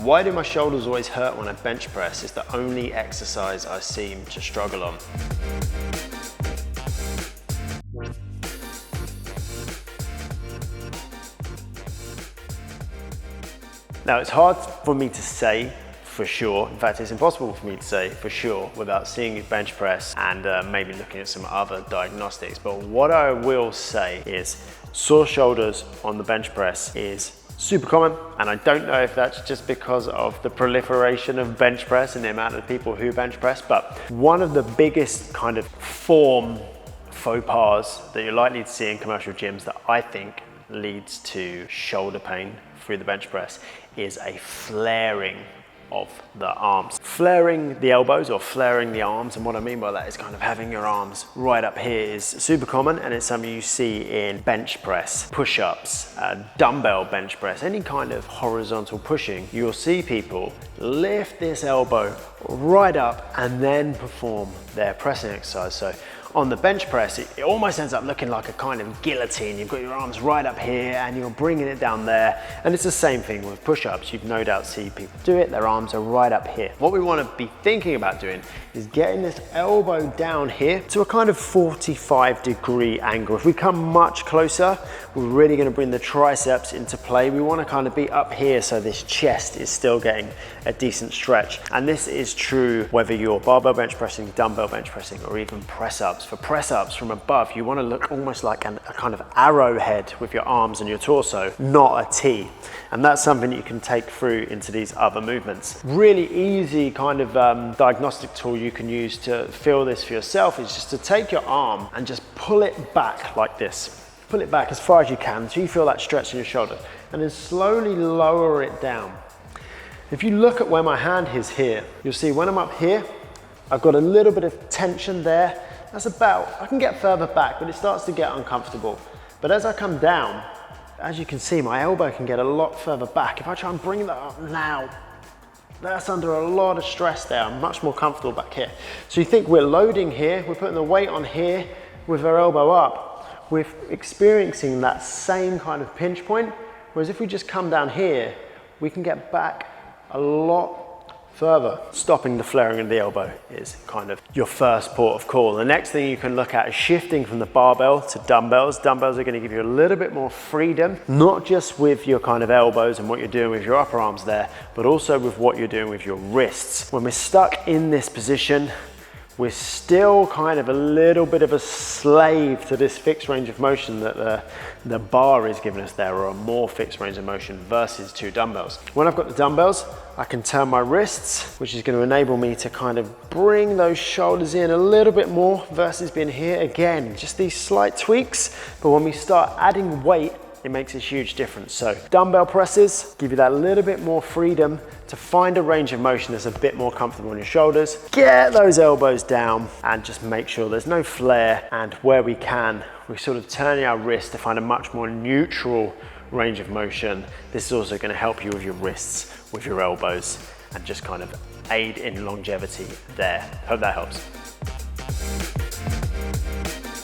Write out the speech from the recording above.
Why do my shoulders always hurt when I bench press? It's the only exercise I seem to struggle on. Now, it's hard for me to say for sure. In fact, it's impossible for me to say for sure without seeing you bench press and maybe looking at some other diagnostics. But what I will say is sore shoulders on the bench press is super common, and I don't know if that's just because of the proliferation of bench press and the amount of people who bench press, but one of the biggest kind of form faux pas that you're likely to see in commercial gyms that I think leads to shoulder pain through the bench press is a flaring of the arms. Flaring the elbows or flaring the arms, and what I mean by that is kind of having your arms right up here is super common, and it's something you see in bench press, push-ups, dumbbell bench press, any kind of horizontal pushing. You'll see people lift this elbow right up and then perform their pressing exercise. So on the bench press, it almost ends up looking like a kind of guillotine. You've got your arms right up here and you're bringing it down there. And it's the same thing with push-ups. You've no doubt seen people do it. Their arms are right up here. What we want to be thinking about doing is getting this elbow down here to a kind of 45-degree angle. If we come much closer, we're really going to bring the triceps into play. We want to kind of be up here so this chest is still getting a decent stretch. And this is true whether you're barbell bench pressing, dumbbell bench pressing, or even press-ups. For press-ups from above, you want to look almost like a kind of arrowhead with your arms and your torso, not a T. And that's something you can take through into these other movements. Really easy kind of diagnostic tool you can use to feel this for yourself is just to take your arm and just pull it back like this. Pull it back as far as you can so you feel that stretch in your shoulder, and then slowly lower it down. If you look at where my hand is here, you'll see when I'm up here, I've got a little bit of tension there. That's about, I can get further back, but it starts to get uncomfortable. But as I come down, as you can see, my elbow can get a lot further back. If I try and bring that up now, that's under a lot of stress there. I'm much more comfortable back here. So you think we're loading here, we're putting the weight on here with our elbow up. We're experiencing that same kind of pinch point, whereas if we just come down here, we can get back a lot further. Stopping the flaring of the elbow is kind of your first port of call. The next thing you can look at is shifting from the barbell to dumbbells. Dumbbells are going to give you a little bit more freedom, not just with your kind of elbows and what you're doing with your upper arms there, but also with what you're doing with your wrists. When we're stuck in this position, we're still kind of a little bit of a slave to this fixed range of motion that the bar is giving us there, or a more fixed range of motion versus two dumbbells. When I've got the dumbbells, I can turn my wrists, which is going to enable me to kind of bring those shoulders in a little bit more versus being here. Again, just these slight tweaks, but when we start adding weight, it makes a huge difference. So dumbbell presses give you that little bit more freedom to find a range of motion that's a bit more comfortable on your shoulders. Get those elbows down and just make sure there's no flare, and where we can, we're sort of turning our wrist to find a much more neutral range of motion. This is also going to help you with your wrists, with your elbows, and just kind of aid in longevity there. Hope that helps.